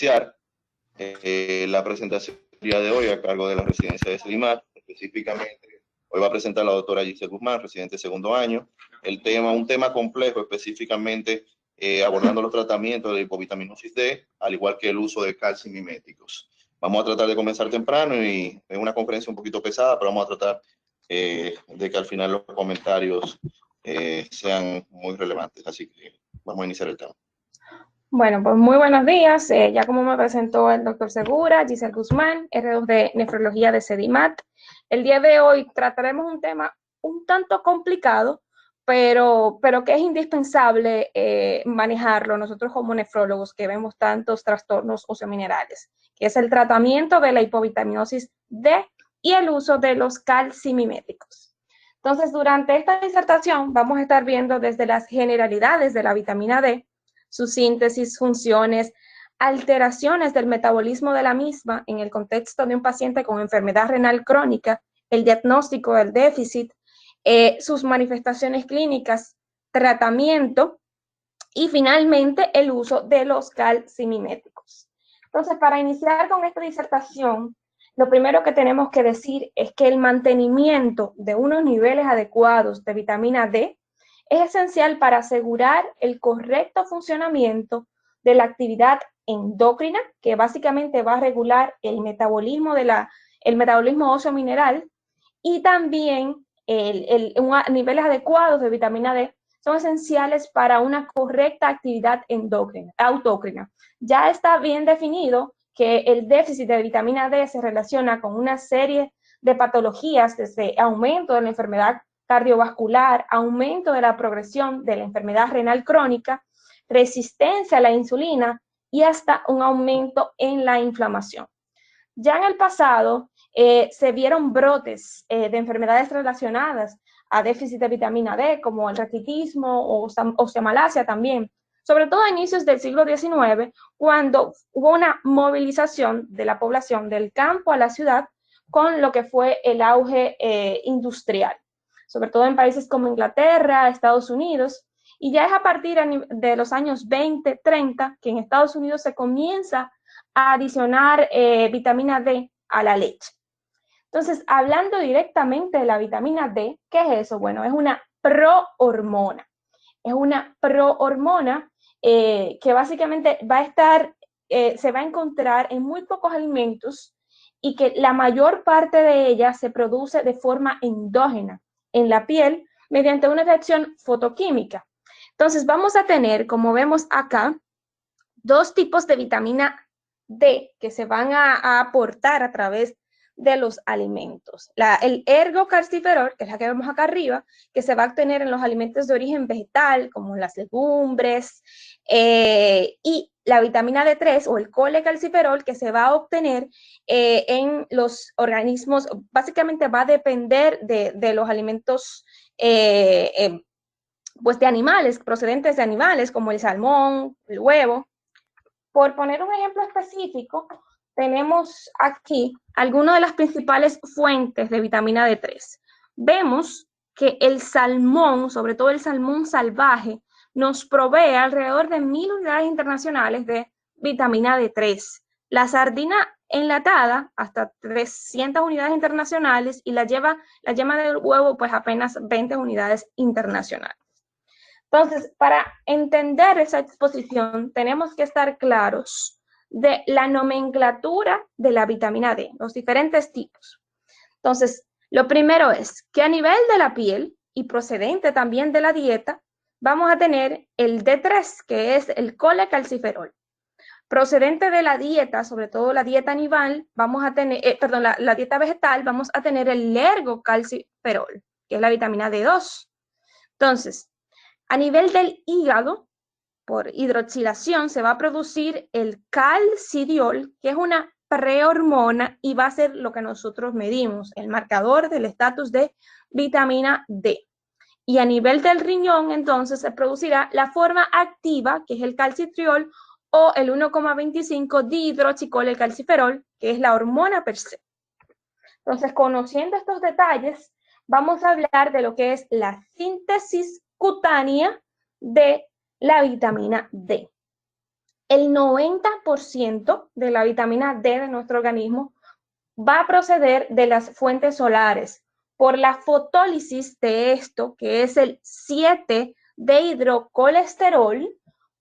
iniciar la presentación del día de hoy a cargo de la residencia de Sedimat. Específicamente, hoy va a presentar la doctora Giselle Guzmán, residente de segundo año. Un tema complejo, específicamente abordando los tratamientos de hipovitaminosis D, al igual que el uso de calcio miméticos. Vamos a tratar de comenzar temprano y es una conferencia un poquito pesada, pero vamos a tratar de que al final los comentarios sean muy relevantes. Así que vamos a iniciar el tema. Bueno, pues muy buenos días. Ya como me presentó el doctor Segura, Giselle Guzmán, R2 de Nefrología de Sedimat. El día de hoy trataremos un tema un tanto complicado, pero que es indispensable manejarlo nosotros como nefrólogos que vemos tantos trastornos osteominerales, que es el tratamiento de la hipovitaminosis D y el uso de los calcimiméticos. Entonces, durante esta disertación vamos a estar viendo desde las generalidades de la vitamina D, su síntesis, funciones, alteraciones del metabolismo de la misma en el contexto de un paciente con enfermedad renal crónica, el diagnóstico del déficit, sus manifestaciones clínicas, tratamiento y finalmente el uso de los calcimiméticos. Entonces, para iniciar con esta disertación, lo primero que tenemos que decir es que el mantenimiento de unos niveles adecuados de vitamina D es esencial para asegurar el correcto funcionamiento de la actividad endocrina, que básicamente va a regular el metabolismo óseo mineral, y también niveles adecuados de vitamina D son esenciales para una correcta actividad autócrina. Ya está bien definido que el déficit de vitamina D se relaciona con una serie de patologías, desde aumento de la enfermedad cardiovascular, aumento de la progresión de la enfermedad renal crónica, resistencia a la insulina y hasta un aumento en la inflamación. Ya en el pasado se vieron brotes de enfermedades relacionadas a déficit de vitamina D, como el raquitismo o osteomalacia también, sobre todo a inicios del siglo XIX, cuando hubo una movilización de la población del campo a la ciudad con lo que fue el auge industrial, sobre todo en países como Inglaterra, Estados Unidos, y ya es a partir de los años 20, 30, que en Estados Unidos se comienza a adicionar vitamina D a la leche. Entonces, hablando directamente de la vitamina D, ¿qué es eso? Bueno, es una prohormona. Es una prohormona que básicamente se va a encontrar en muy pocos alimentos y que la mayor parte de ella se produce de forma endógena en la piel mediante una reacción fotoquímica. Entonces, vamos a tener, como vemos acá, dos tipos de vitamina D que se van a aportar a través de los alimentos. El ergocalciferol, que es la que vemos acá arriba, que se va a obtener en los alimentos de origen vegetal, como las legumbres, y la vitamina D3 o el colecalciferol, que se va a obtener en los organismos, básicamente va a depender de los alimentos pues de animales, procedentes de animales, como el salmón, el huevo. Por poner un ejemplo específico, tenemos aquí algunas de las principales fuentes de vitamina D3. Vemos que el salmón, sobre todo el salmón salvaje, nos provee alrededor de 1000 unidades internacionales de vitamina D3. La sardina enlatada, hasta 300 unidades internacionales, y la yema del huevo, pues apenas 20 unidades internacionales. Entonces, para entender esa exposición, tenemos que estar claros de la nomenclatura de la vitamina D, los diferentes tipos. Entonces, lo primero es que a nivel de la piel y procedente también de la dieta, vamos a tener el D3, que es el colecalciferol. Procedente de la dieta, sobre todo la dieta animal, vamos a tener, la dieta vegetal, vamos a tener el ergocalciferol, que es la vitamina D2. Entonces, a nivel del hígado, por hidroxilación, se va a producir el calcidiol, que es una prehormona y va a ser lo que nosotros medimos, el marcador del estatus de vitamina D. Y a nivel del riñón, entonces, se producirá la forma activa, que es el calcitriol, o el 1,25 dihidroxicolecalciferol, que es la hormona per se. Entonces, conociendo estos detalles, vamos a hablar de lo que es la síntesis cutánea de la vitamina D. el 90% de la vitamina D de nuestro organismo va a proceder de las fuentes solares por la fotólisis de esto, que es el 7-dehidrocolesterol,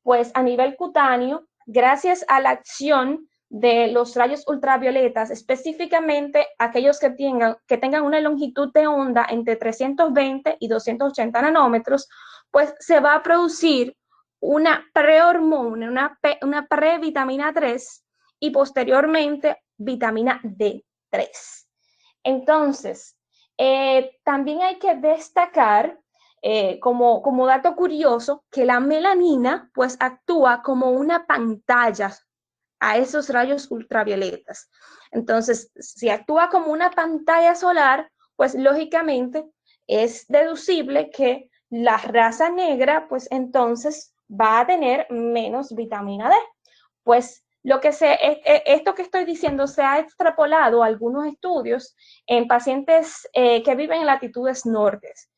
pues a nivel cutáneo, gracias a la acción de los rayos ultravioletas, específicamente aquellos que tengan una longitud de onda entre 320 y 280 nanómetros, pues se va a producir una prehormona, una previtamina 3 y posteriormente vitamina D3. Entonces, también hay que destacar como dato curioso que la melanina pues actúa como una pantalla a esos rayos ultravioletas. Entonces, si actúa como una pantalla solar, pues lógicamente es deducible que la raza negra pues entonces va a tener menos vitamina D. Pues esto que estoy diciendo se ha extrapolado a algunos estudios en pacientes que viven en latitudes nortes.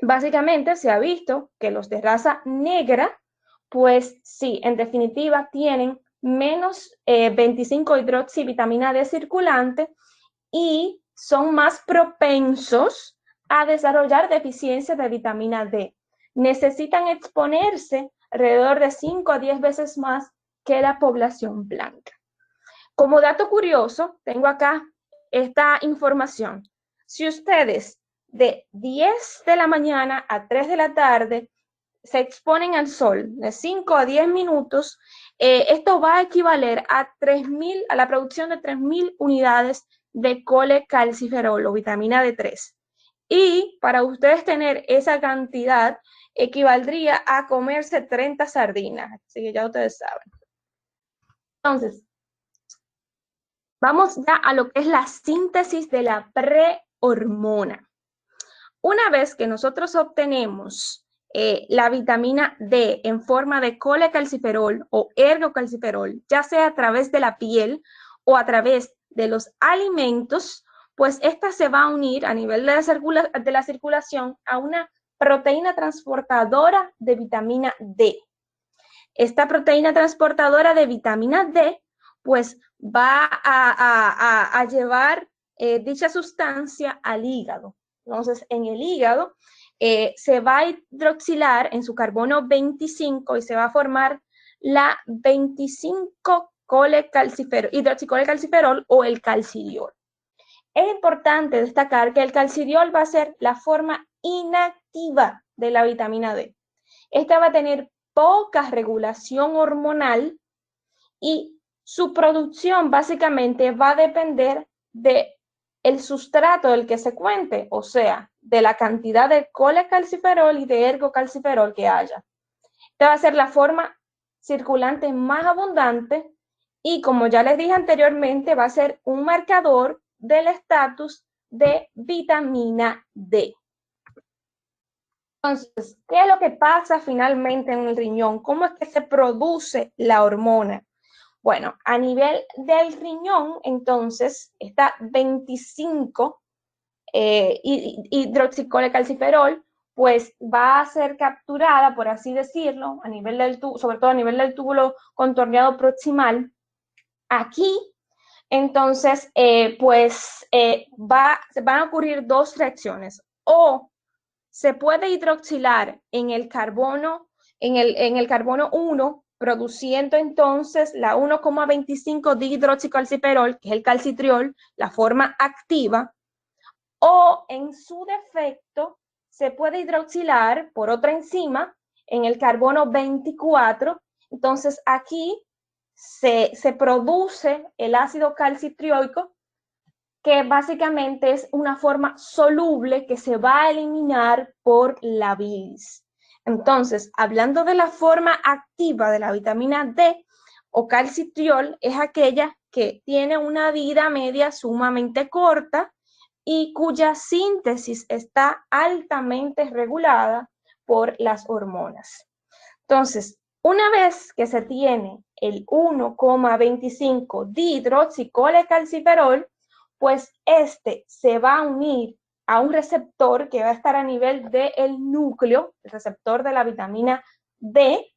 Básicamente se ha visto que los de raza negra, pues sí, en definitiva tienen menos 25-hidroxivitamina D circulante y son más propensos a desarrollar deficiencia de vitamina D. Necesitan exponerse alrededor de 5 a 10 veces más que la población blanca. Como dato curioso, tengo acá esta información. Si ustedes de 10 de la mañana a 3 de la tarde se exponen al sol de 5 a 10 minutos, esto va a equivaler a la producción de 3.000 unidades de colecalciferol o vitamina D3. Y para ustedes tener esa cantidad, equivaldría a comerse 30 sardinas. Así que ya ustedes saben. Entonces, vamos ya a lo que es la síntesis de la prehormona. Una vez que nosotros obtenemos la vitamina D en forma de colecalciferol o ergocalciferol, ya sea a través de la piel o a través de los alimentos, pues esta se va a unir a nivel de la circulación a una proteína transportadora de vitamina D. Esta proteína transportadora de vitamina D, pues va a llevar dicha sustancia al hígado. Entonces, en el hígado se va a hidroxilar en su carbono 25 y se va a formar la 25-hidroxicolecalciferol o el calcidiol. Es importante destacar que el calcidiol va a ser la forma inactiva de la vitamina D. Esta va a tener poca regulación hormonal y su producción básicamente va a depender del sustrato del que se cuente, o sea, de la cantidad de colecalciferol y de ergocalciferol que haya. Esta va a ser la forma circulante más abundante y, como ya les dije anteriormente, va a ser un marcador del estatus de vitamina D. Entonces, ¿qué es lo que pasa finalmente en el riñón? ¿Cómo es que se produce la hormona? Bueno, a nivel del riñón, entonces, está 25 hidroxicolecalciferol, pues va a ser capturada, por así decirlo, a nivel del sobre todo a nivel del túbulo contorneado proximal. Aquí, entonces, van a ocurrir dos reacciones. O se puede hidroxilar en el carbono, en el carbono 1, produciendo entonces la 1,25 dihidroxicalciferol, que es el calcitriol, la forma activa, o en su defecto se puede hidroxilar por otra enzima en el carbono 24. Entonces aquí se produce el ácido calcitrioico, que básicamente es una forma soluble que se va a eliminar por la bilis. Entonces, hablando de la forma activa de la vitamina D o calcitriol, es aquella que tiene una vida media sumamente corta y cuya síntesis está altamente regulada por las hormonas. Entonces, una vez que se tiene el 1,25 dihidroxicolecalciferol, pues este se va a unir a un receptor que va a estar a nivel del núcleo, el receptor de la vitamina D,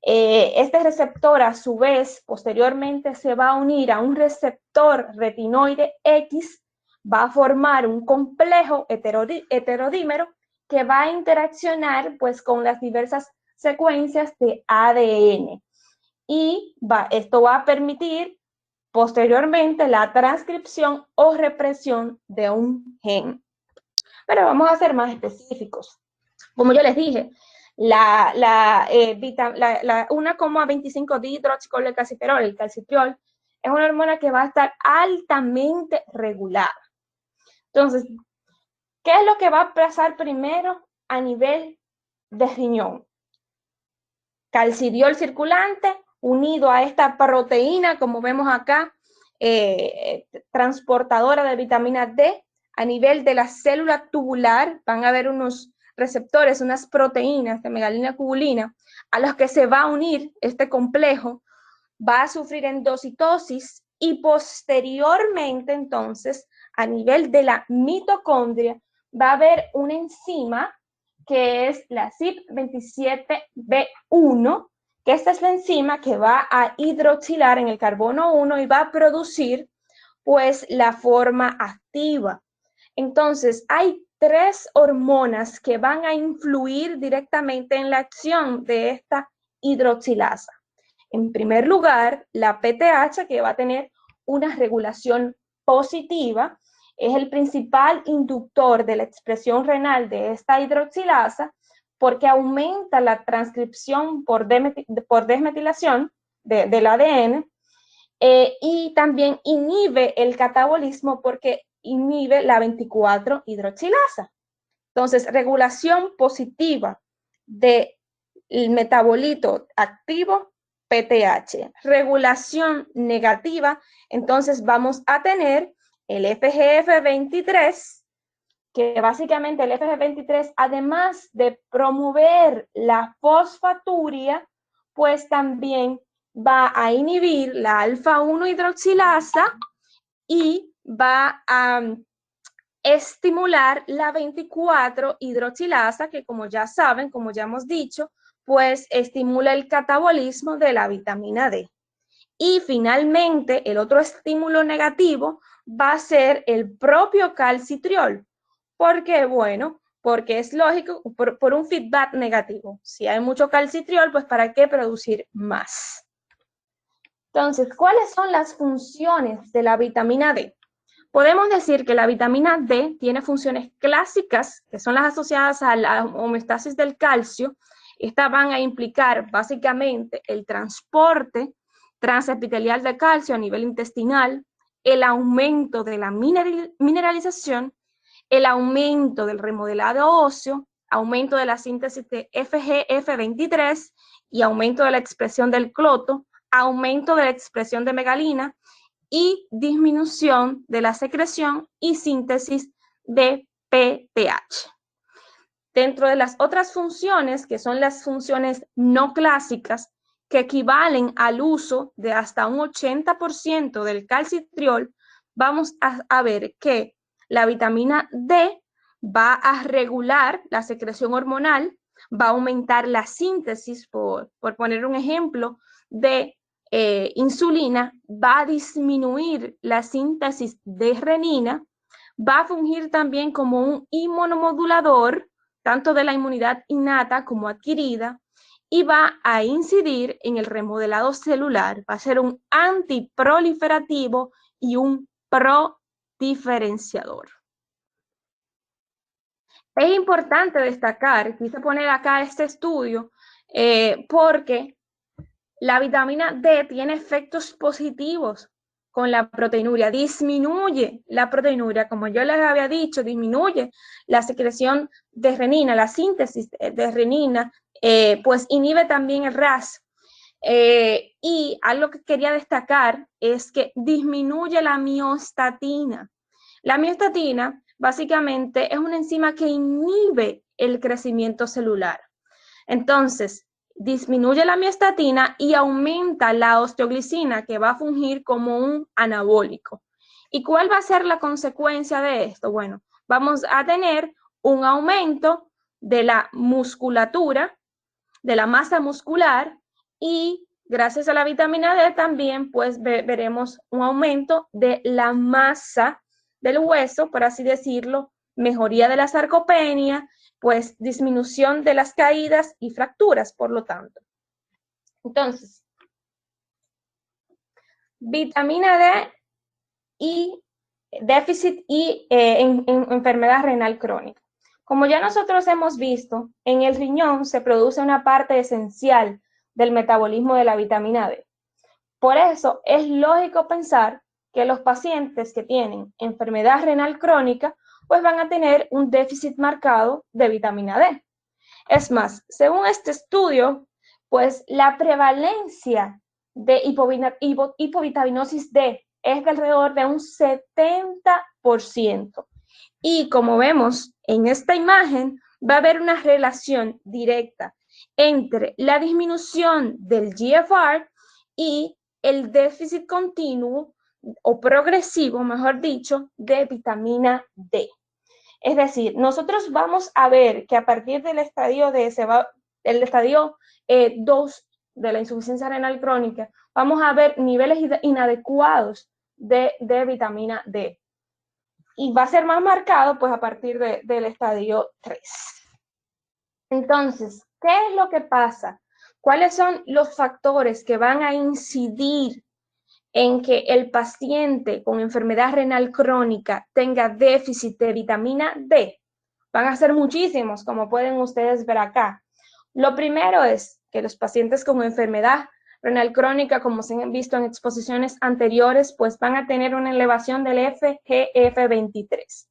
Este receptor, a su vez, posteriormente se va a unir a un receptor retinoide X, va a formar un complejo heterodímero que va a interaccionar pues con las diversas secuencias de ADN. Y esto va a permitir posteriormente la transcripción o represión de un gen. Pero vamos a ser más específicos. Como yo les dije, la 1,25-dihidroxicolecalciferol, el calcitriol, es una hormona que va a estar altamente regulada. Entonces, ¿qué es lo que va a pasar primero a nivel de riñón? Calcidiol circulante unido a esta proteína, como vemos acá, transportadora de vitamina D, a nivel de la célula tubular, van a haber unos receptores, unas proteínas de megalina cubulina, a los que se va a unir este complejo, va a sufrir endocitosis y posteriormente, entonces, a nivel de la mitocondria, va a haber una enzima que es la CYP27B1, que esta es la enzima que va a hidroxilar en el carbono 1 y va a producir pues la forma activa. Entonces, hay 3 hormonas que van a influir directamente en la acción de esta hidroxilasa. En primer lugar, la PTH, que va a tener una regulación positiva, es el principal inductor de la expresión renal de esta hidroxilasa porque aumenta la transcripción por desmetilación del ADN y también inhibe el catabolismo porque inhibe la 24-hidroxilasa. Entonces, regulación positiva del metabolito activo PTH. Regulación negativa, entonces vamos a tener el FGF23, que básicamente el FGF23, además de promover la fosfaturia, pues también va a inhibir la alfa-1 hidroxilasa y va a estimular la 24 hidroxilasa, que como ya saben, como ya hemos dicho, pues estimula el catabolismo de la vitamina D. Y finalmente, el otro estímulo negativo va a ser el propio calcitriol. ¿Por qué? Bueno, porque es lógico, por un feedback negativo. Si hay mucho calcitriol, pues ¿para qué producir más? Entonces, ¿cuáles son las funciones de la vitamina D? Podemos decir que la vitamina D tiene funciones clásicas, que son las asociadas a la homeostasis del calcio. Estas van a implicar básicamente el transporte transepitelial de calcio a nivel intestinal, el aumento de la mineralización, el aumento del remodelado óseo, aumento de la síntesis de FGF23 y aumento de la expresión del cloto, aumento de la expresión de megalina, y disminución de la secreción y síntesis de PTH. Dentro de las otras funciones, que son las funciones no clásicas, que equivalen al uso de hasta un 80% del calcitriol, vamos a ver que la vitamina D va a regular la secreción hormonal, va a aumentar la síntesis, por poner un ejemplo, de insulina, va a disminuir la síntesis de renina, va a fungir también como un inmunomodulador, tanto de la inmunidad innata como adquirida, y va a incidir en el remodelado celular, va a ser un antiproliferativo y un prodiferenciador. Es importante destacar, quise poner acá este estudio, porque la vitamina D tiene efectos positivos con la proteinuria, disminuye la proteinuria, como yo les había dicho, disminuye la secreción de renina, la síntesis de renina, pues inhibe también el RAS. Y algo que quería destacar es que disminuye la miostatina. La miostatina básicamente es una enzima que inhibe el crecimiento celular. Entonces, disminuye la miostatina y aumenta la osteoglicina, que va a fungir como un anabólico. ¿Y cuál va a ser la consecuencia de esto? Bueno, vamos a tener un aumento de la musculatura, de la masa muscular, Y gracias a la vitamina D también pues veremos un aumento de la masa del hueso, por así decirlo, mejoría de la sarcopenia, pues disminución de las caídas y fracturas, por lo tanto. Entonces, vitamina D y déficit y en enfermedad renal crónica. Como ya nosotros hemos visto, en el riñón se produce una parte esencial del metabolismo de la vitamina D. Por eso es lógico pensar que los pacientes que tienen enfermedad renal crónica pues van a tener un déficit marcado de vitamina D. Es más, según este estudio, pues la prevalencia de hipovitaminosis D es de alrededor de un 70%. Y como vemos en esta imagen, va a haber una relación directa entre la disminución del GFR y el déficit continuo o progresivo, mejor dicho, de vitamina D. Es decir, nosotros vamos a ver que a partir del estadio D, el estadio 2 de la insuficiencia renal crónica, vamos a ver niveles inadecuados de vitamina D. Y va a ser más marcado pues a partir del estadio 3. Entonces, ¿qué es lo que pasa? ¿Cuáles son los factores que van a incidir en que el paciente con enfermedad renal crónica tenga déficit de vitamina D? Van a ser muchísimos, como pueden ustedes ver acá. Lo primero es que los pacientes con enfermedad renal crónica, como se han visto en exposiciones anteriores, pues van a tener una elevación del FGF23,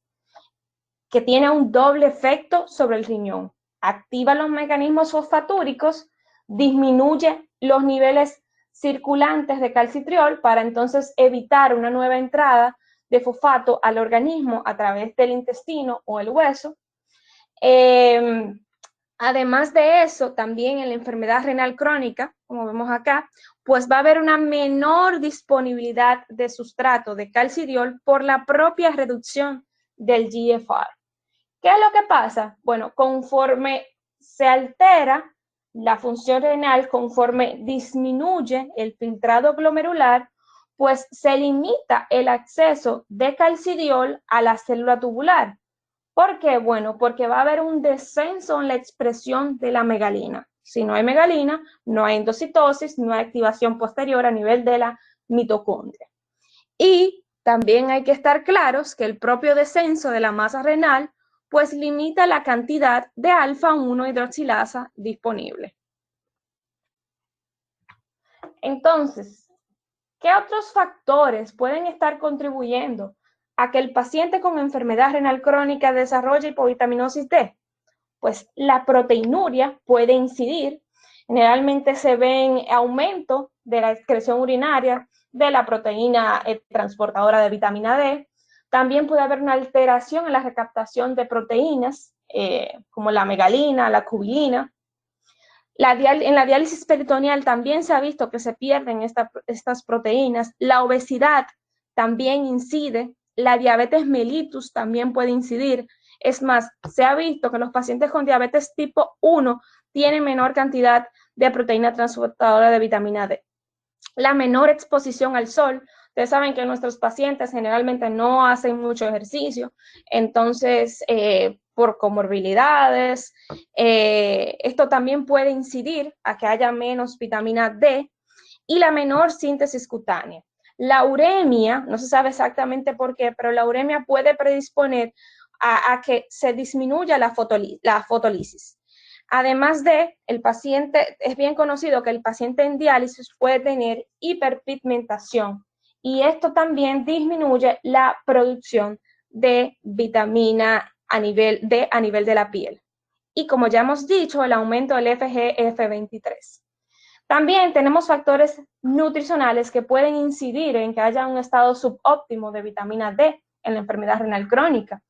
que tiene un doble efecto sobre el riñón. Activa los mecanismos fosfatúricos, disminuye los niveles circulantes de calcitriol para entonces evitar una nueva entrada de fosfato al organismo a través del intestino o el hueso. Además de eso, también en la enfermedad renal crónica, como vemos acá, pues va a haber una menor disponibilidad de sustrato de calcidiol por la propia reducción del GFR. ¿Qué es lo que pasa? Bueno, conforme se altera la función renal, conforme disminuye el filtrado glomerular, pues se limita el acceso de calcidiol a la célula tubular. ¿Por qué? Bueno, porque va a haber un descenso en la expresión de la megalina. Si no hay megalina, no hay endocitosis, no hay activación posterior a nivel de la mitocondria. Y también hay que estar claros que el propio descenso de la masa renal pues limita la cantidad de alfa-1 hidroxilasa disponible. Entonces, ¿qué otros factores pueden estar contribuyendo a que el paciente con enfermedad renal crónica desarrolle hipovitaminosis D? Pues la proteinuria puede incidir. Generalmente se ve en aumento de la excreción urinaria de la proteína transportadora de vitamina D. También puede haber una alteración en la recaptación de proteínas, como la megalina, la cubilina. En la diálisis peritoneal también se ha visto que se pierden estas proteínas. La obesidad también incide. La diabetes mellitus también puede incidir. Es más, se ha visto que los pacientes con diabetes tipo 1 tienen menor cantidad de proteína transportadora de vitamina D. La menor exposición al sol. Ustedes saben que nuestros pacientes generalmente no hacen mucho ejercicio, entonces por comorbilidades, esto también puede incidir a que haya menos vitamina D y la menor síntesis cutánea. La uremia, no se sabe exactamente por qué, pero la uremia puede predisponer a que se disminuya la fotolisis. Además de, el paciente, es bien conocido que el paciente en diálisis puede tener hiperpigmentación y esto también disminuye la producción de vitamina a nivel de la piel. Y como ya hemos dicho, el aumento del FGF23. También tenemos factores nutricionales que pueden incidir en que haya un estado subóptimo de vitamina D en la enfermedad renal crónica.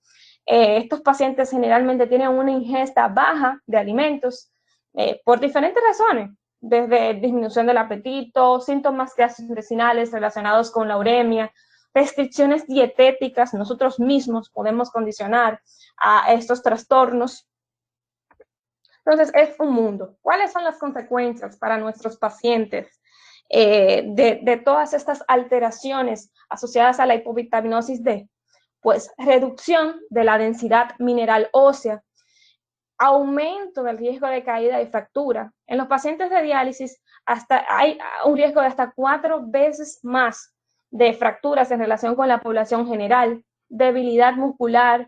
Estos pacientes generalmente tienen una ingesta baja de alimentos por diferentes razones, desde disminución del apetito, síntomas gastrointestinales relacionados con la uremia, restricciones dietéticas. Nosotros mismos podemos condicionar a estos trastornos. Entonces, es un mundo. ¿Cuáles son las consecuencias para nuestros pacientes de todas estas alteraciones asociadas a la hipovitaminosis D? Pues reducción de la densidad mineral ósea, aumento del riesgo de caída y fractura. En los pacientes de diálisis hay un riesgo de hasta 4 veces más de fracturas en relación con la población general, debilidad muscular,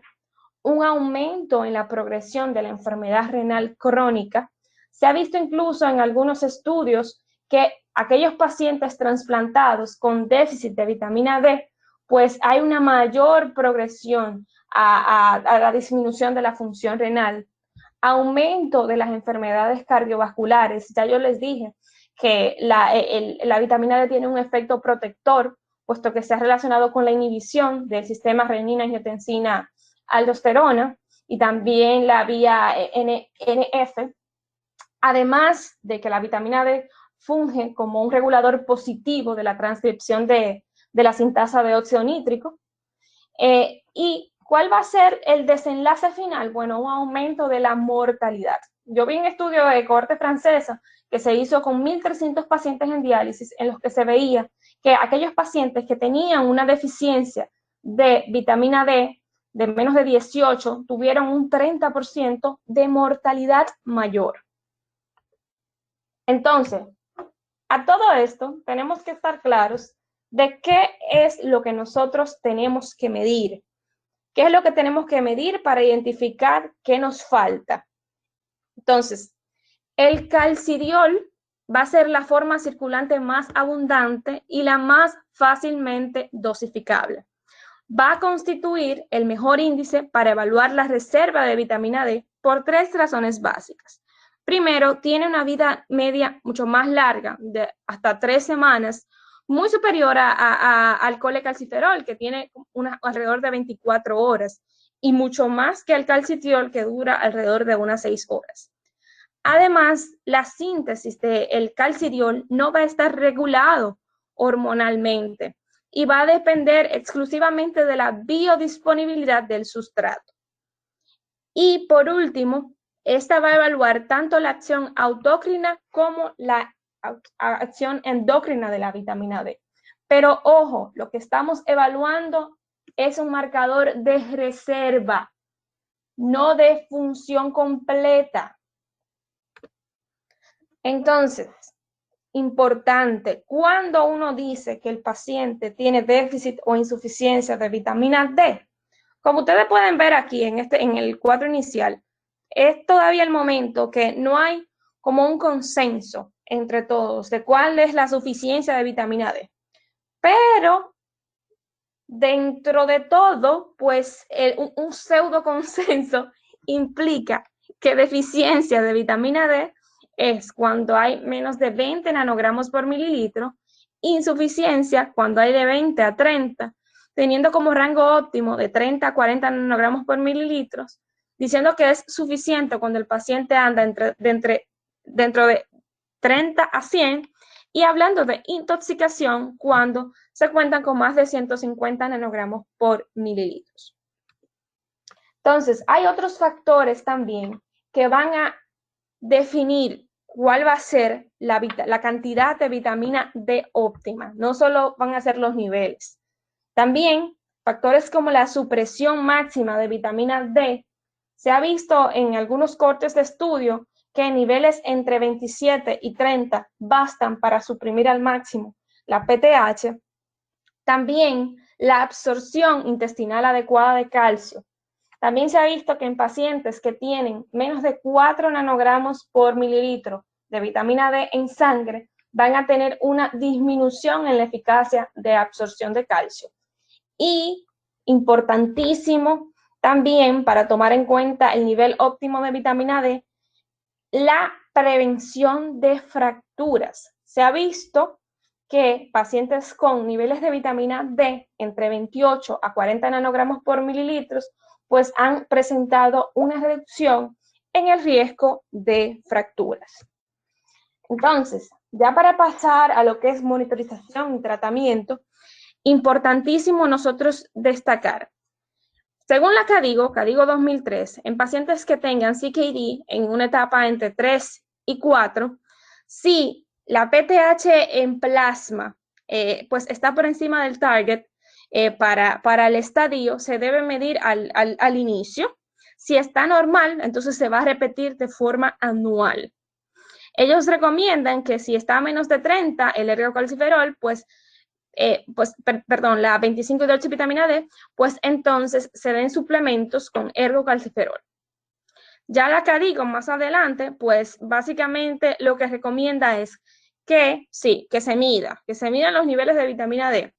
un aumento en la progresión de la enfermedad renal crónica. Se ha visto incluso en algunos estudios que aquellos pacientes trasplantados con déficit de vitamina D, pues hay una mayor progresión a la disminución de la función renal, aumento de las enfermedades cardiovasculares. Ya yo les dije que la vitamina D tiene un efecto protector, puesto que se ha relacionado con la inhibición del sistema renina-angiotensina aldosterona y también la vía NF, además de que la vitamina D funge como un regulador positivo de la transcripción de la sintasa de óxido nítrico. ¿Y cuál va a ser el desenlace final? Bueno, un aumento de la mortalidad. Yo vi un estudio de cohorte francesa que se hizo con 1.300 pacientes en diálisis, en los que se veía que aquellos pacientes que tenían una deficiencia de vitamina D de menos de 18 tuvieron un 30% de mortalidad mayor. Entonces, a todo esto tenemos que estar claros de qué es lo que nosotros tenemos que medir. ¿Qué es lo que tenemos que medir para identificar qué nos falta? Entonces, el calcidiol va a ser la forma circulante más abundante y la más fácilmente dosificable. Va a constituir el mejor índice para evaluar la reserva de vitamina D por 3 razones básicas. Primero, tiene una vida media mucho más larga, de hasta 3 semanas, muy superior al colecalciferol, que tiene alrededor de 24 horas, y mucho más que al calcitiol, que dura alrededor de unas 6 horas. Además, la síntesis del calcidiol no va a estar regulado hormonalmente y va a depender exclusivamente de la biodisponibilidad del sustrato. Y por último, esta va a evaluar tanto la acción autócrina como la acción endócrina de la vitamina D. Pero ojo, lo que estamos evaluando es un marcador de reserva, no de función completa. Entonces, importante, cuando uno dice que el paciente tiene déficit o insuficiencia de vitamina D, como ustedes pueden ver aquí en el cuadro inicial, es todavía el momento que no hay como un consenso entre todos de cuál es la suficiencia de vitamina D. Pero dentro de todo, pues un pseudo consenso implica que deficiencia de vitamina D es cuando hay menos de 20 nanogramos por mililitro, insuficiencia cuando hay de 20 a 30, teniendo como rango óptimo de 30 a 40 nanogramos por mililitro, diciendo que es suficiente cuando el paciente anda dentro de 30 a 100, y hablando de intoxicación cuando se cuentan con más de 150 nanogramos por mililitros. Entonces, hay otros factores también que van a definir cuál va a ser la cantidad de vitamina D óptima. No solo van a ser los niveles. También factores como la supresión máxima de vitamina D. Se ha visto en algunos cortes de estudio que niveles entre 27 y 30 bastan para suprimir al máximo la PTH. También la absorción intestinal adecuada de calcio. También se ha visto que en pacientes que tienen menos de 4 nanogramos por mililitro de vitamina D en sangre, van a tener una disminución en la eficacia de absorción de calcio. Y importantísimo también para tomar en cuenta el nivel óptimo de vitamina D, la prevención de fracturas. Se ha visto que pacientes con niveles de vitamina D entre 28 a 40 nanogramos por mililitros, pues han presentado una reducción en el riesgo de fracturas. Entonces, ya para pasar a lo que es monitorización y tratamiento, importantísimo nosotros destacar Según la CADIGO 2003, en pacientes que tengan CKD en una etapa entre 3 y 4, si la PTH en plasma pues está por encima del target para el estadio, se debe medir al inicio. Si está normal, entonces se va a repetir de forma anual. Ellos recomiendan que si está a menos de 30, el ergocalciferol, la 25-hidroxivitamina D, pues entonces se den suplementos con ergocalciferol. Ya la CADIGO más adelante, pues básicamente lo que recomienda es que sí, que se midan los niveles de vitamina D,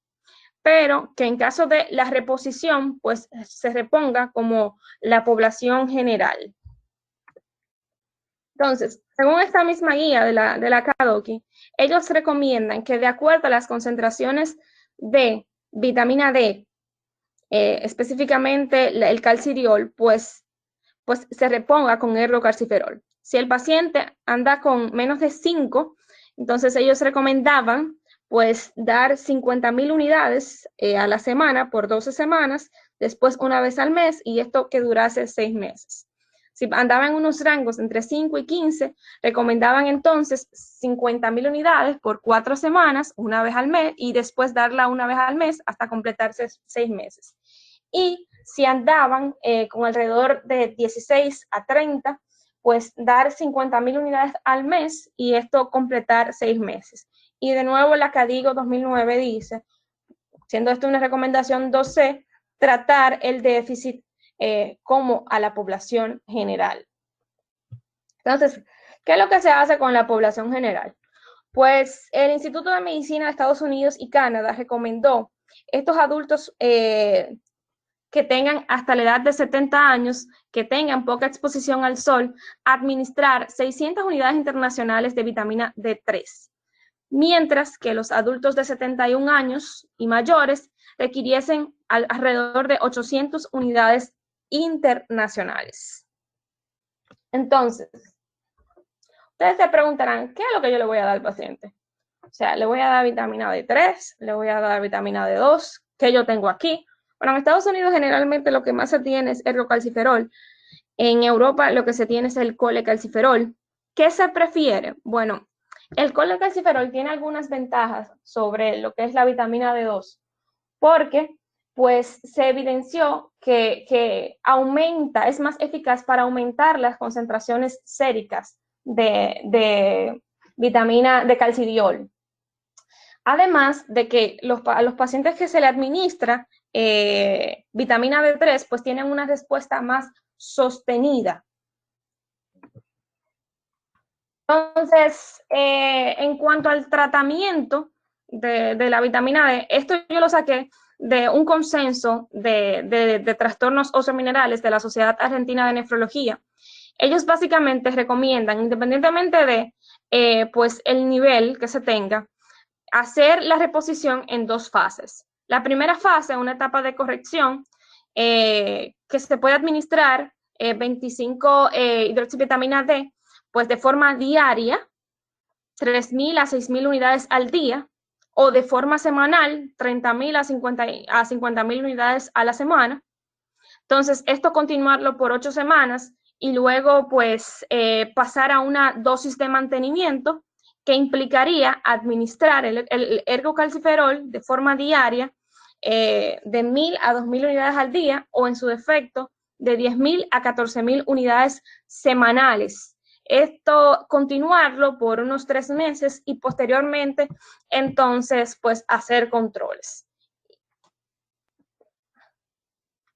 pero que en caso de la reposición, pues se reponga como la población general. Entonces, según esta misma guía de la CADOCI, ellos recomiendan que de acuerdo a las concentraciones de vitamina D, específicamente el calcidiol, pues se reponga con ergocalciferol. Si el paciente anda con menos de 5, entonces ellos recomendaban pues dar 50.000 unidades a la semana por 12 semanas, después una vez al mes, y esto que durase 6 meses. Si andaban en unos rangos entre 5 y 15, recomendaban entonces 50.000 unidades por 4 semanas, una vez al mes, y después darla una vez al mes hasta completarse 6 meses. Y si andaban con alrededor de 16 a 30, pues dar 50.000 unidades al mes y esto completar 6 meses. Y de nuevo la CADIGO 2009 dice, siendo esto una recomendación 2C, tratar el déficit como a la población general. Entonces, ¿qué es lo que se hace con la población general? Pues el Instituto de Medicina de Estados Unidos y Canadá recomendó estos adultos que tengan hasta la edad de 70 años, que tengan poca exposición al sol, administrar 600 unidades internacionales de vitamina D3, mientras que los adultos de 71 años y mayores requiriesen alrededor de 800 unidades internacionales. Entonces, ustedes se preguntarán, ¿qué es lo que yo le voy a dar al paciente? O sea, le voy a dar vitamina D3, le voy a dar vitamina D2, que yo tengo aquí. Bueno, en Estados Unidos generalmente lo que más se tiene es ergocalciferol. En Europa lo que se tiene es el colecalciferol. ¿Qué se prefiere? Bueno, el colecalciferol tiene algunas ventajas sobre lo que es la vitamina D2, porque pues se evidenció que aumenta, es más eficaz para aumentar las concentraciones séricas de vitamina de calcidiol. Además de que a los pacientes que se le administra vitamina D3, pues tienen una respuesta más sostenida. Entonces, en cuanto al tratamiento de la vitamina D, esto yo lo saqué de un consenso de trastornos oseominerales de la Sociedad Argentina de Nefrología. Ellos básicamente recomiendan, independientemente de pues el nivel que se tenga, hacer la reposición en 2 fases. La primera fase, una etapa de corrección, que se puede administrar 25 hidroxivitamina D, pues de forma diaria, 3.000 a 6.000 unidades al día, o de forma semanal, 30.000 a 50.000 unidades a la semana. Entonces, esto continuarlo por 8 semanas y luego, pues, pasar a una dosis de mantenimiento que implicaría administrar el ergocalciferol de forma diaria de 1.000 a 2.000 unidades al día o en su defecto de 10.000 a 14.000 unidades semanales. Esto continuarlo por unos 3 meses y posteriormente entonces pues hacer controles.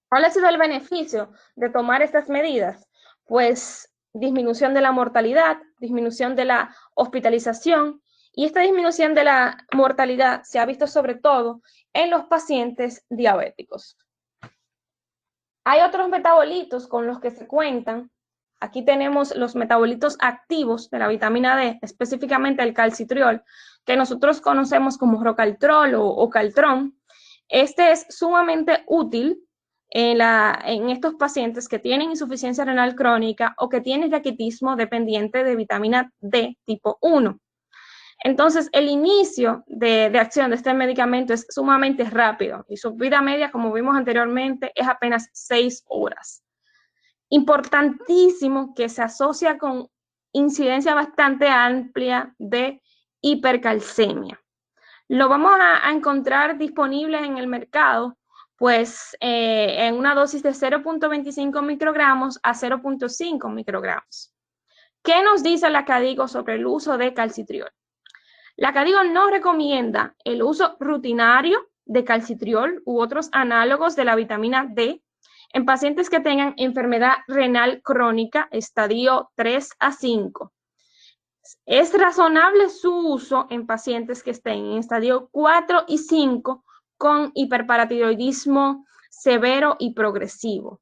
¿Cuál ha sido el beneficio de tomar estas medidas? Pues disminución de la mortalidad, disminución de la hospitalización, y esta disminución de la mortalidad se ha visto sobre todo en los pacientes diabéticos. Hay otros metabolitos con los que se cuentan. Aquí tenemos los metabolitos activos de la vitamina D, específicamente el calcitriol, que nosotros conocemos como rocaltrol o caltrón. Este es sumamente útil en estos pacientes que tienen insuficiencia renal crónica o que tienen raquitismo dependiente de vitamina D tipo 1. Entonces, el inicio de acción de este medicamento es sumamente rápido y su vida media, como vimos anteriormente, es apenas 6 horas. Importantísimo que se asocia con incidencia bastante amplia de hipercalcemia. Lo vamos a encontrar disponible en el mercado, pues en una dosis de 0.25 microgramos a 0.5 microgramos. ¿Qué nos dice la KDIGO sobre el uso de calcitriol? La KDIGO no recomienda el uso rutinario de calcitriol u otros análogos de la vitamina D en pacientes que tengan enfermedad renal crónica, estadio 3 a 5. Es razonable su uso en pacientes que estén en estadio 4 y 5 con hiperparatiroidismo severo y progresivo.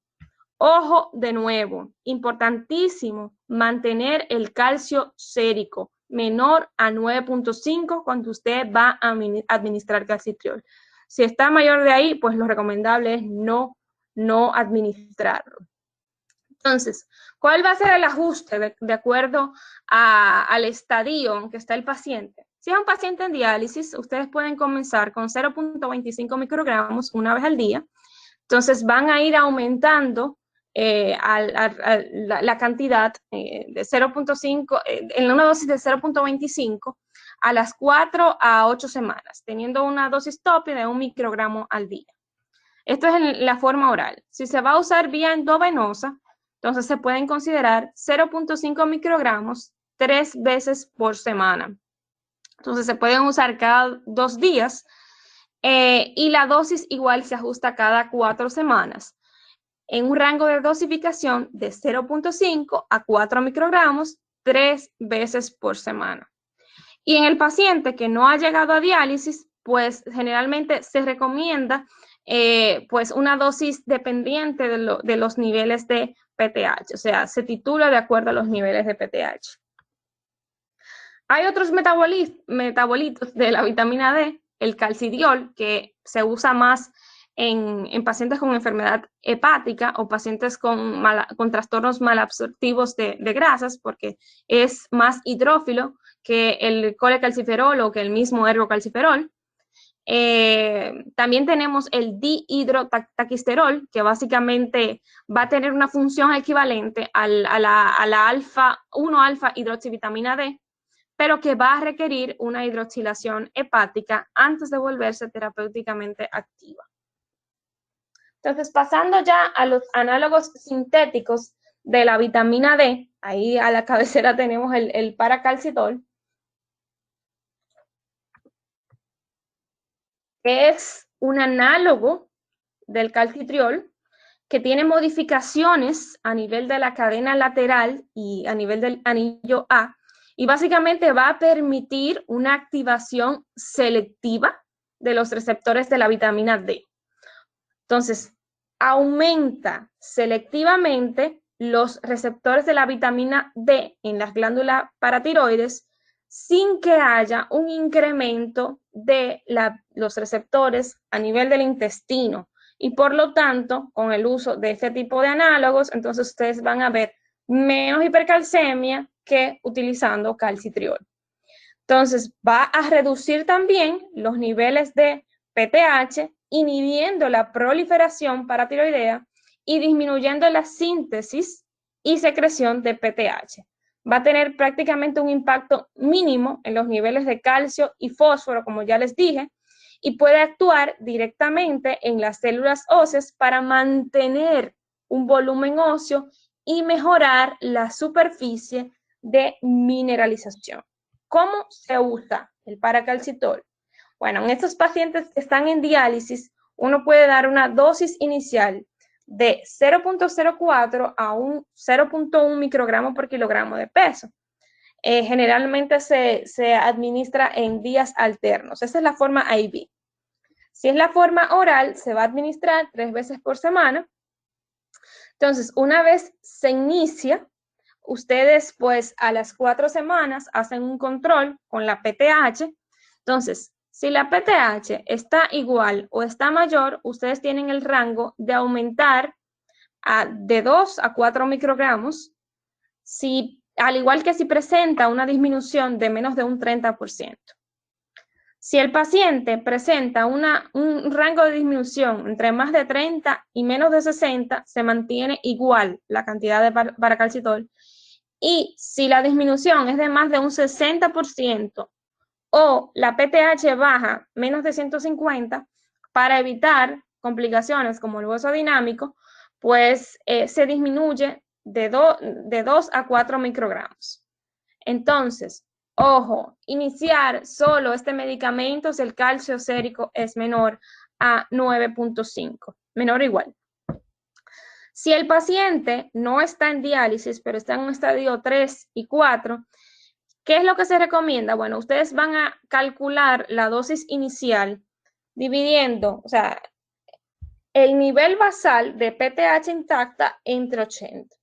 Ojo, de nuevo, importantísimo, mantener el calcio sérico menor a 9.5 cuando usted va a administrar calcitriol. Si está mayor de ahí, pues lo recomendable es no administrarlo. Entonces, ¿cuál va a ser el ajuste de acuerdo al estadio en que está el paciente? Si es un paciente en diálisis, ustedes pueden comenzar con 0.25 microgramos una vez al día. Entonces, van a ir aumentando la cantidad de 0.5, en una dosis de 0.25 a las 4 a 8 semanas, teniendo una dosis tope de 1 microgramo al día. Esto es en la forma oral. Si se va a usar vía endovenosa, entonces se pueden considerar 0.5 microgramos 3 veces por semana. Entonces se pueden usar cada 2 días y la dosis igual se ajusta cada 4 semanas en un rango de dosificación de 0.5 a 4 microgramos 3 veces por semana. Y en el paciente que no ha llegado a diálisis, pues generalmente se recomienda pues una dosis dependiente de los niveles de PTH, o sea, se titula de acuerdo a los niveles de PTH. Hay otros metabolitos de la vitamina D, el calcidiol, que se usa más en pacientes con enfermedad hepática o pacientes con trastornos malabsortivos de grasas, porque es más hidrófilo que el colecalciferol o que el mismo ergocalciferol. También tenemos el dihidrotaquisterol, que básicamente va a tener una función equivalente a la 1-alfa hidroxivitamina D, pero que va a requerir una hidroxilación hepática antes de volverse terapéuticamente activa. Entonces, pasando ya a los análogos sintéticos de la vitamina D, ahí a la cabecera tenemos el paracalcitol, que es un análogo del calcitriol que tiene modificaciones a nivel de la cadena lateral y a nivel del anillo A, y básicamente va a permitir una activación selectiva de los receptores de la vitamina D. Entonces, aumenta selectivamente los receptores de la vitamina D en las glándulas paratiroides sin que haya un incremento de los receptores a nivel del intestino. Y por lo tanto, con el uso de este tipo de análogos, entonces ustedes van a ver menos hipercalcemia que utilizando calcitriol. Entonces, va a reducir también los niveles de PTH, inhibiendo la proliferación paratiroidea y disminuyendo la síntesis y secreción de PTH. Va a tener prácticamente un impacto mínimo en los niveles de calcio y fósforo, como ya les dije, y puede actuar directamente en las células óseas para mantener un volumen óseo y mejorar la superficie de mineralización. ¿Cómo se usa el paracalcitol? Bueno, en estos pacientes que están en diálisis, uno puede dar una dosis inicial de 0.04 a un 0.1 microgramo por kilogramo de peso. Generalmente se administra en días alternos. Esa es la forma IV. Si es la forma oral, se va a administrar 3 veces por semana. Entonces, una vez se inicia, ustedes pues a las 4 semanas hacen un control con la PTH. Entonces, si la PTH está igual o está mayor, ustedes tienen el rango de aumentar de 2 a 4 microgramos. Si al igual que si presenta una disminución de menos de un 30%. Si el paciente presenta un rango de disminución entre más de 30 y menos de 60, se mantiene igual la cantidad de paracalcitol. Y si la disminución es de más de un 60% o la PTH baja menos de 150, para evitar complicaciones como el hueso dinámico, pues se disminuye de 2 a 4 microgramos. Entonces, ojo, iniciar solo este medicamento si el calcio sérico es menor a 9.5, menor o igual. Si el paciente no está en diálisis, pero está en un estadio 3 y 4, ¿qué es lo que se recomienda? Bueno, ustedes van a calcular la dosis inicial dividiendo, o sea, el nivel basal de PTH intacta entre 80.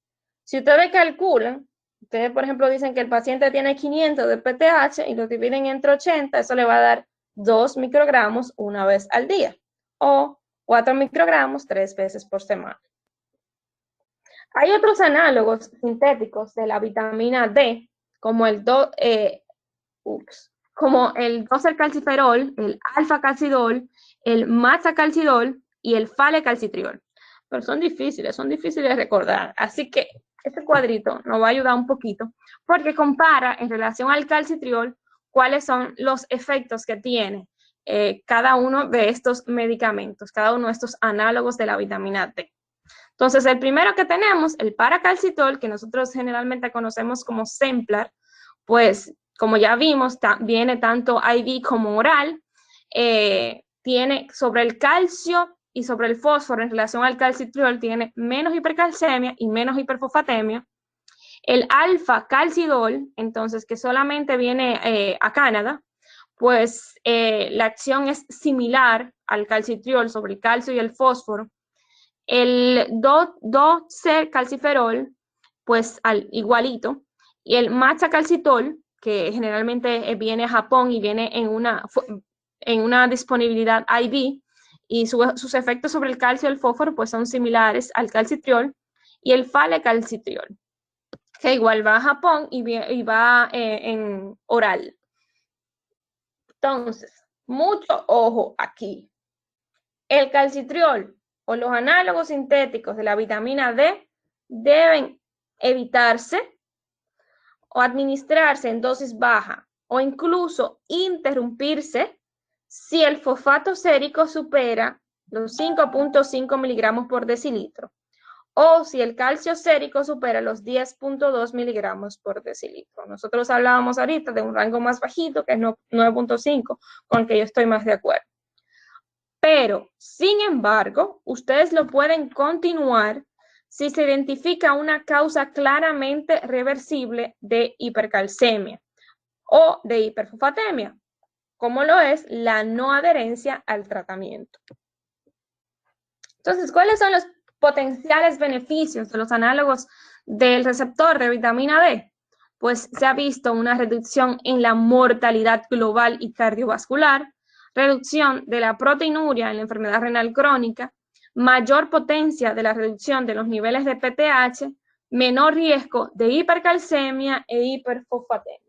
Si ustedes calculan, ustedes por ejemplo dicen que el paciente tiene 500 de PTH y lo dividen entre 80, eso le va a dar 2 microgramos una vez al día o 4 microgramos 3 veces por semana. Hay otros análogos sintéticos de la vitamina D, como el 2-calciferol, el alfa-calcidol, el maxa-calcidol y el fale-calcitriol. Pero son difíciles de recordar. Así que este cuadrito nos va a ayudar un poquito porque compara en relación al calcitriol cuáles son los efectos que tiene cada uno de estos medicamentos, cada uno de estos análogos de la vitamina D. Entonces, el primero que tenemos, el paracalcitol, que nosotros generalmente conocemos como Semplar, pues como ya vimos, viene tanto IV como oral, tiene sobre el calcio y sobre el fósforo en relación al calcitriol, tiene menos hipercalcemia y menos hiperfosfatemia. El alfa-calcidol, entonces, que solamente viene a Canadá, pues la acción es similar al calcitriol sobre el calcio y el fósforo. El 2-calciferol, pues igualito, y el matcha-calcitol, que generalmente viene a Japón y viene en una disponibilidad IV, y sus efectos sobre el calcio y el fósforo pues son similares al calcitriol, y el fale-calcitriol, que igual va a Japón y va en oral. Entonces, mucho ojo aquí. El calcitriol o los análogos sintéticos de la vitamina D deben evitarse o administrarse en dosis baja o incluso interrumpirse si el fosfato sérico supera los 5.5 miligramos por decilitro o si el calcio sérico supera los 10.2 miligramos por decilitro. Nosotros hablábamos ahorita de un rango más bajito que es 9.5, con el que yo estoy más de acuerdo. Pero, sin embargo, ustedes lo pueden continuar si se identifica una causa claramente reversible de hipercalcemia o de hiperfosfatemia, como lo es la no adherencia al tratamiento. Entonces, ¿cuáles son los potenciales beneficios de los análogos del receptor de vitamina D? Pues se ha visto una reducción en la mortalidad global y cardiovascular, reducción de la proteinuria en la enfermedad renal crónica, mayor potencia de la reducción de los niveles de PTH, menor riesgo de hipercalcemia e hiperfosfatemia.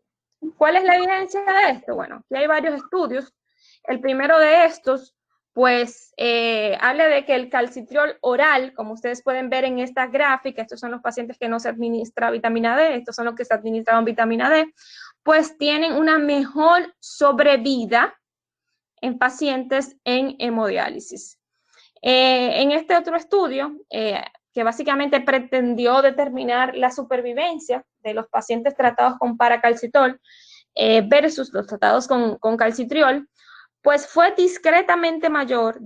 ¿Cuál es la evidencia de esto? Bueno, aquí hay varios estudios. El primero de estos, pues, habla de que el calcitriol oral, como ustedes pueden ver en esta gráfica, estos son los pacientes que no se administra vitamina D, estos son los que se administraban vitamina D, pues tienen una mejor sobrevida en pacientes en hemodiálisis. En este otro estudio, que básicamente pretendió determinar la supervivencia de los pacientes tratados con paracalcitol versus los tratados con calcitriol, pues fue discretamente mayor,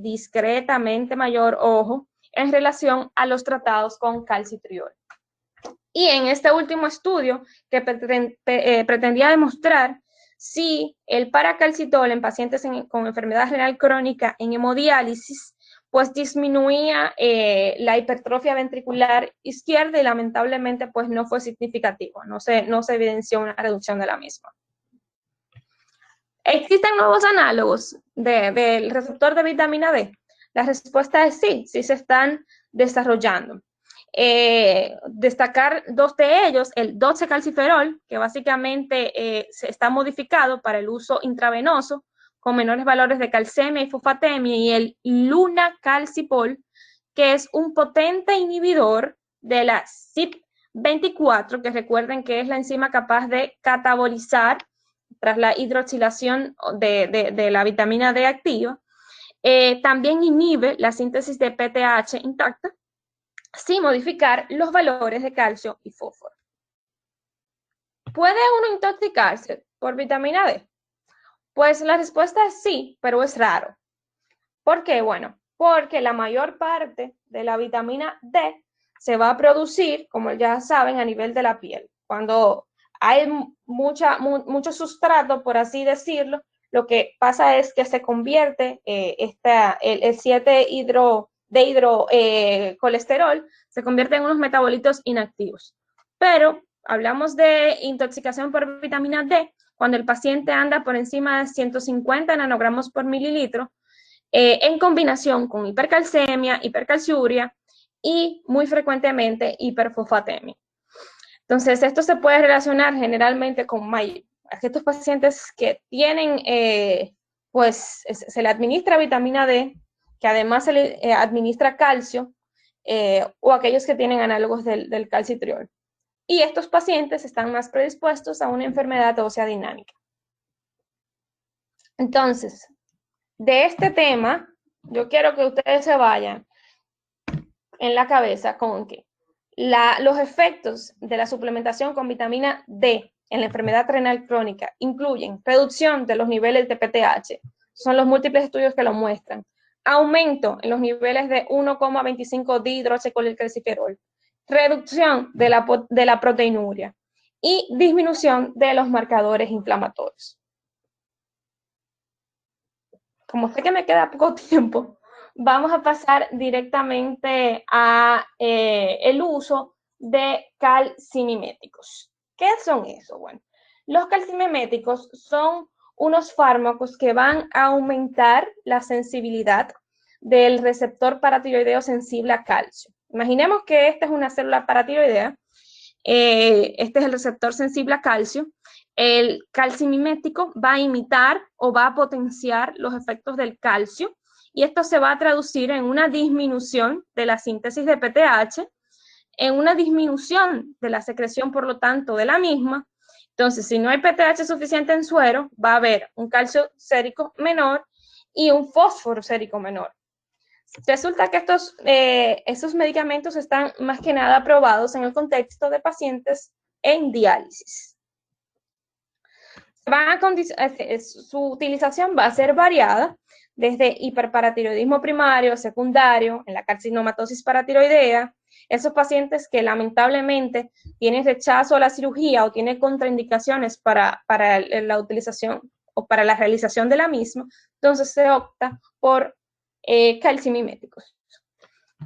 ojo, en relación a los tratados con calcitriol. Y en este último estudio, que pretendía demostrar si el paracalcitol en pacientes con enfermedad renal crónica en hemodiálisis, pues disminuía la hipertrofia ventricular izquierda y lamentablemente pues no fue significativo, no se evidenció una reducción de la misma. ¿Existen nuevos análogos del receptor de vitamina D? La respuesta es sí, sí se están desarrollando. Destacar dos de ellos, el doxecalciferol, que básicamente está modificado para el uso intravenoso con menores valores de calcemia y fosfatemia, y el lunacalcipol, que es un potente inhibidor de la CYP24, que recuerden que es la enzima capaz de catabolizar tras la hidroxilación de la vitamina D activa. También inhibe la síntesis de PTH intacta sin modificar los valores de calcio y fósforo. ¿Puede uno intoxicarse por vitamina D? Pues la respuesta es sí, pero es raro. ¿Por qué? Bueno, porque la mayor parte de la vitamina D se va a producir, como ya saben, a nivel de la piel. Cuando hay mucho sustrato, por así decirlo, lo que pasa es que se convierte el 7-hidrocolesterol se convierte en unos metabolitos inactivos. Pero hablamos de intoxicación por vitamina D cuando el paciente anda por encima de 150 nanogramos por mililitro, en combinación con hipercalcemia, hipercalciuria y muy frecuentemente hiperfosfatemia. Entonces, esto se puede relacionar generalmente con estos pacientes que tienen, pues, se le administra vitamina D, que además se le administra calcio, o aquellos que tienen análogos del calcitriol. Y estos pacientes están más predispuestos a una enfermedad ósea dinámica. Entonces, de este tema, yo quiero que ustedes se vayan en la cabeza con que los efectos de la suplementación con vitamina D en la enfermedad renal crónica incluyen reducción de los niveles de PTH, son los múltiples estudios que lo muestran, aumento en los niveles de 1,25 dihidroxicolilcalciferol, reducción de la proteinuria y disminución de los marcadores inflamatorios. Como sé que me queda poco tiempo, vamos a pasar directamente a el uso de calcimiméticos. ¿Qué son eso? Bueno, los calcimiméticos son unos fármacos que van a aumentar la sensibilidad del receptor paratiroideo sensible a calcio. Imaginemos que esta es una célula paratiroidea, este es el receptor sensible a calcio. El calcimimético va a imitar o va a potenciar los efectos del calcio y esto se va a traducir en una disminución de la síntesis de PTH, en una disminución de la secreción, por lo tanto, de la misma. Entonces, si no hay PTH suficiente en suero, va a haber un calcio sérico menor y un fósforo sérico menor. Resulta que estos medicamentos están más que nada aprobados en el contexto de pacientes en diálisis. Su utilización va a ser variada desde hiperparatiroidismo primario, secundario, en la carcinomatosis paratiroidea, esos pacientes que lamentablemente tienen rechazo a la cirugía o tienen contraindicaciones para la utilización o para la realización de la misma, entonces se opta por calcimiméticos.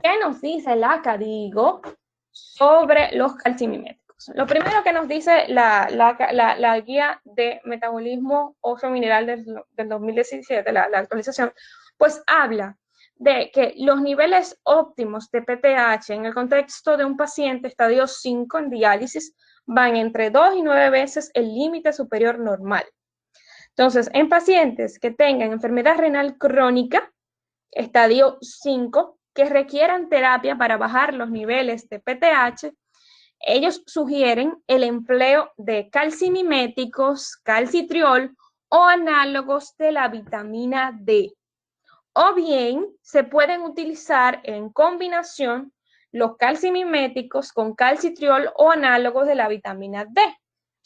¿Qué nos dice la CADIGO sobre los calcimiméticos? Lo primero que nos dice la guía de metabolismo óseo mineral del 2017, la actualización, pues habla de que los niveles óptimos de PTH en el contexto de un paciente estadio 5 en diálisis van entre 2 y 9 veces el límite superior normal. Entonces, en pacientes que tengan enfermedad renal crónica, estadio 5, que requieran terapia para bajar los niveles de PTH, ellos sugieren el empleo de calcimiméticos, calcitriol o análogos de la vitamina D. O bien se pueden utilizar en combinación los calcimiméticos con calcitriol o análogos de la vitamina D.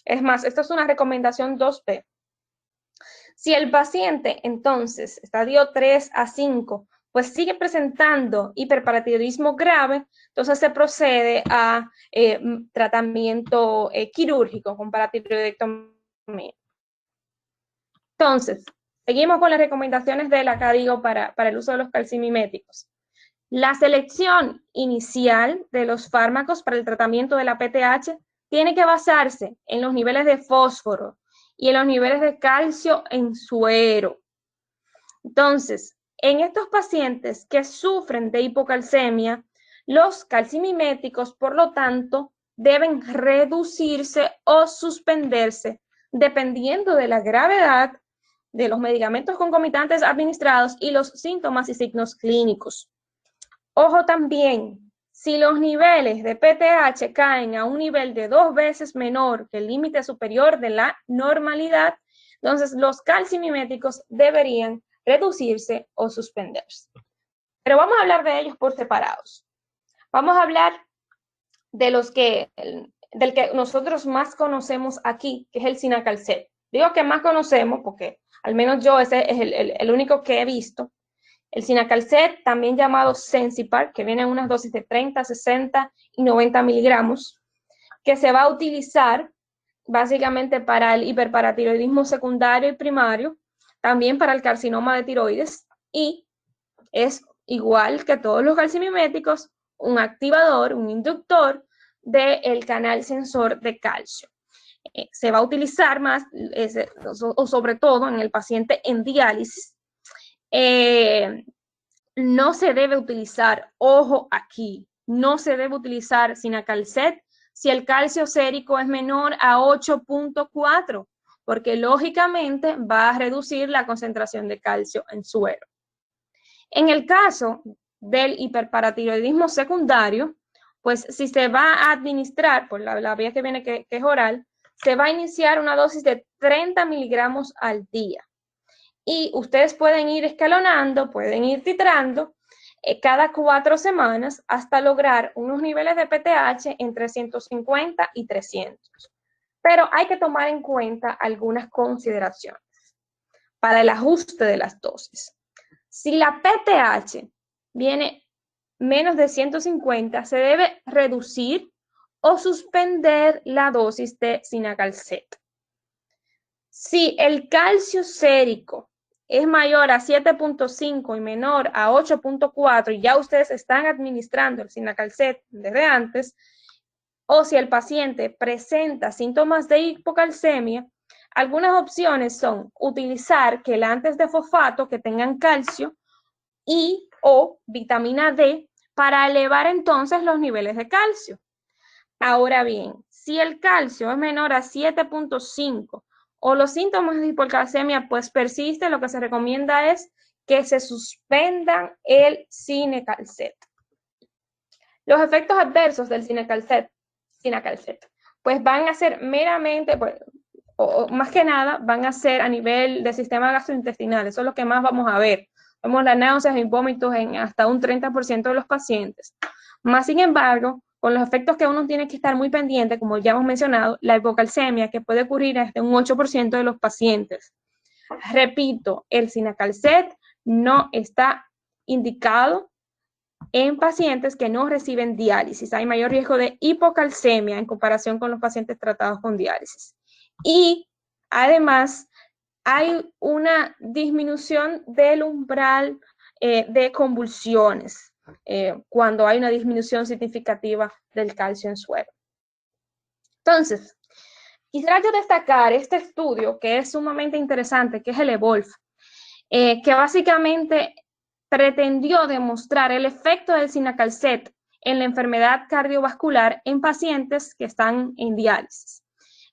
Es más, esto es una recomendación 2B. Si el paciente, entonces, estadio 3 a 5, pues sigue presentando hiperparatiroidismo grave, entonces se procede a tratamiento quirúrgico con paratiroidectomía. Entonces, seguimos con las recomendaciones de la CADIGO para el uso de los calcimiméticos. La selección inicial de los fármacos para el tratamiento de la PTH tiene que basarse en los niveles de fósforo y en los niveles de calcio en suero. Entonces, en estos pacientes que sufren de hipocalcemia, Los calcimiméticos, por lo tanto, deben reducirse o suspenderse dependiendo de la gravedad de los medicamentos concomitantes administrados y los síntomas y signos clínicos. Ojo también, si los niveles de PTH caen a un nivel de 2 veces menor que el límite superior de la normalidad, entonces los calcimiméticos deberían reducirse o suspenderse. Pero vamos a hablar de ellos por separados. Vamos a hablar de del que nosotros más conocemos aquí, que es el Cinacalcet. Digo que más conocemos porque al menos yo ese es el único que he visto. El Cinacalcet, también llamado Sensipar, que viene en unas dosis de 30, 60 y 90 miligramos, que se va a utilizar básicamente para el hiperparatiroidismo secundario y primario, también para el carcinoma de tiroides, y es igual que todos los calcimiméticos, un activador, un inductor del canal sensor de calcio. Se va a utilizar más, o sobre todo en el paciente en diálisis. No se debe utilizar, ojo aquí, no se debe utilizar Cinacalcet si el calcio sérico es menor a 8.4, porque lógicamente va a reducir la concentración de calcio en suero. En el caso del hiperparatiroidismo secundario, pues si se va a administrar por la vía que viene, que es oral, se va a iniciar una dosis de 30 miligramos al día. Y ustedes pueden ir escalonando, pueden ir titrando cada 4 semanas hasta lograr unos niveles de PTH entre 150 y 300. Pero hay que tomar en cuenta algunas consideraciones para el ajuste de las dosis. Si la PTH viene menos de 150, se debe reducir o suspender la dosis de Cinacalcet. Si el calcio sérico es mayor a 7.5 y menor a 8.4 y ya ustedes están administrando el Cinacalcet desde antes, o si el paciente presenta síntomas de hipocalcemia, algunas opciones son utilizar quelantes de fosfato que tengan calcio y o vitamina D para elevar entonces los niveles de calcio. Ahora bien, si el calcio es menor a 7.5 o los síntomas de hipocalcemia pues persiste, lo que se recomienda es que se suspendan el Cinacalcet. Los efectos adversos del Cinacalcet pues van a ser meramente, pues, o más que nada, van a ser a nivel del sistema gastrointestinal. Eso es lo que más vamos a ver. Vemos las náuseas y vómitos en hasta un 30% de los pacientes. Más sin embargo, con los efectos que uno tiene que estar muy pendiente, como ya hemos mencionado, la hipocalcemia, que puede ocurrir hasta un 8% de los pacientes. Repito, el Cinacalcet no está indicado en pacientes que no reciben diálisis. Hay mayor riesgo de hipocalcemia en comparación con los pacientes tratados con diálisis. Y además hay una disminución del umbral de convulsiones cuando hay una disminución significativa del calcio en suero. Entonces, quisiera yo destacar este estudio que es sumamente interesante, que es el EVOLVE, que básicamente pretendió demostrar el efecto del Cinacalcet en la enfermedad cardiovascular en pacientes que están en diálisis.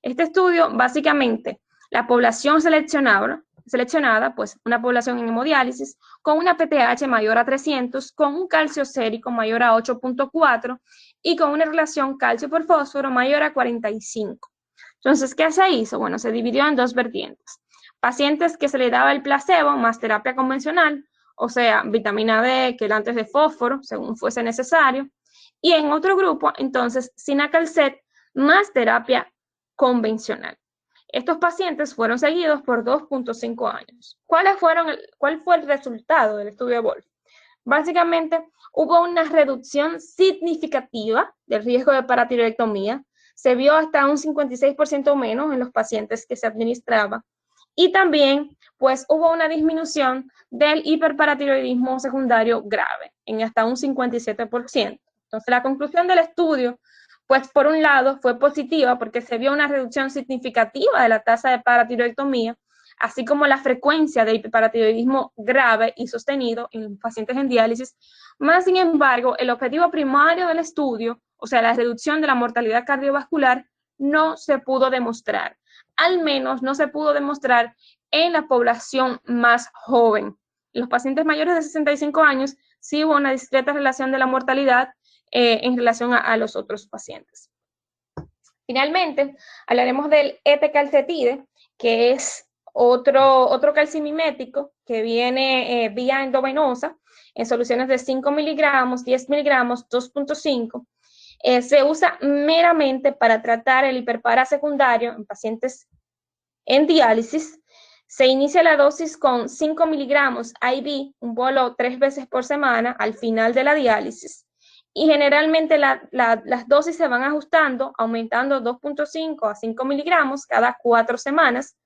Este estudio, básicamente, la población seleccionada, pues una población en hemodiálisis, con una PTH mayor a 300, con un calcio sérico mayor a 8.4 y con una relación calcio por fósforo mayor a 45. Entonces, ¿qué se hizo? Bueno, se dividió en dos vertientes. Pacientes que se le daba el placebo más terapia convencional, o sea, vitamina D, quelantes de fósforo, según fuese necesario, y en otro grupo, entonces, Cinacalcet más terapia convencional. Estos pacientes fueron seguidos por 2.5 años. ¿Cuál fue el resultado del estudio EVOLVE? Básicamente, hubo una reducción significativa del riesgo de paratiroidectomía. Se vio hasta un 56% menos en los pacientes que se administraba. Y también, pues, hubo una disminución del hiperparatiroidismo secundario grave, en hasta un 57%. Entonces, la conclusión del estudio, pues, por un lado, fue positiva porque se vio una reducción significativa de la tasa de paratiroidectomía, así como la frecuencia de hiperparatiroidismo grave y sostenido en pacientes en diálisis. Más sin embargo, el objetivo primario del estudio, o sea, la reducción de la mortalidad cardiovascular, no se pudo demostrar. Al menos no se pudo demostrar en la población más joven. En los pacientes mayores de 65 años sí hubo una discreta relación de la mortalidad en relación a los otros pacientes. Finalmente, hablaremos del ete-calcetide, que es otro calcimimético que viene vía endovenosa en soluciones de 5 miligramos, 10 miligramos, 2.5. Se usa meramente para tratar el hiperpara secundario en pacientes en diálisis. Se inicia la dosis con 5 miligramos IV, un bolo 3 veces por semana al final de la diálisis. Y generalmente las dosis se van ajustando, aumentando 2.5 a 5 miligramos cada 4 semanas,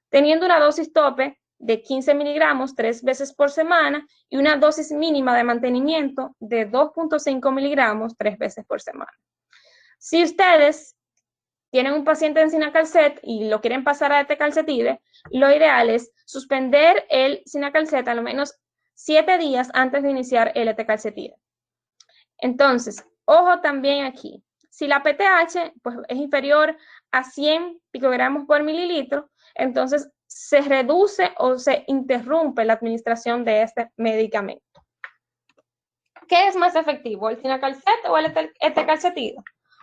teniendo una dosis tope de 15 miligramos 3 veces por semana y una dosis mínima de mantenimiento de 2.5 miligramos 3 veces por semana. Si ustedes tienen un paciente en Cinacalcet y lo quieren pasar a ete-calcetide, lo ideal es suspender el Cinacalcet al menos 7 días antes de iniciar el ete-calcetide. Entonces, ojo también aquí, si la PTH pues, es inferior a 100 picogramos por mililitro, entonces se reduce o se interrumpe la administración de este medicamento. ¿Qué es más efectivo, el Cinacalcet o el ete-calcetide?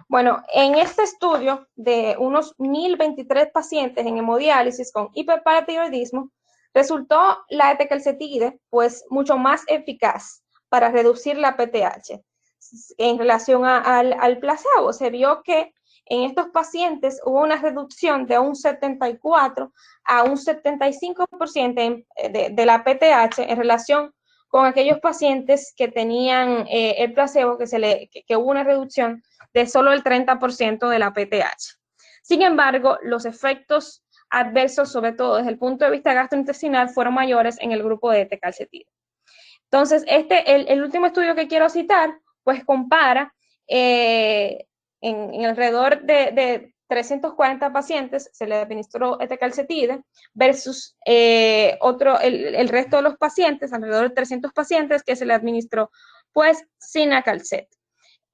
Bueno, en este estudio de unos 1.023 pacientes en hemodiálisis con hiperparatiroidismo, resultó la ete-calcetide pues mucho más eficaz para reducir la PTH. En relación al placebo, se vio que en estos pacientes hubo una reducción de un 74 a un 75% de la PTH en relación con aquellos pacientes que tenían el placebo, que hubo una reducción de solo el 30% de la PTH. Sin embargo, los efectos adversos, sobre todo desde el punto de vista gastrointestinal, fueron mayores en el grupo de ete-calcetide. Entonces, el último estudio que quiero citar, pues compara en alrededor de 340 pacientes se le administró ete-calcetide versus el resto de los pacientes, alrededor de 300 pacientes que se le administró pues Cinacalcet.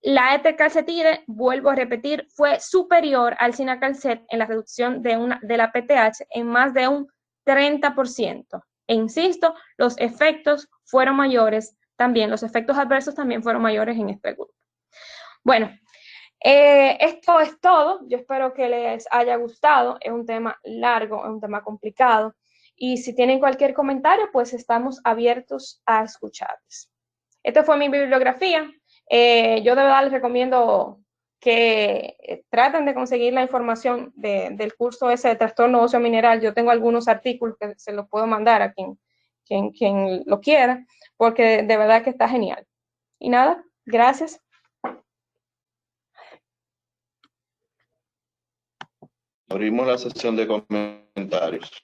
La ete-calcetide, vuelvo a repetir, fue superior al Cinacalcet en la reducción de la PTH en más de un 30%. E insisto, los efectos fueron mayores también, los efectos adversos también fueron mayores en este grupo. Bueno, esto es todo. Yo espero que les haya gustado. Es un tema largo, es un tema complicado. Y si tienen cualquier comentario, pues estamos abiertos a escucharles. Esta fue mi bibliografía. Yo de verdad les recomiendo que traten de conseguir la información del curso ese de trastorno óseo mineral. Yo tengo algunos artículos que se los puedo mandar a quien lo quiera, porque de verdad que está genial. Y nada, gracias. Abrimos la sesión de comentarios.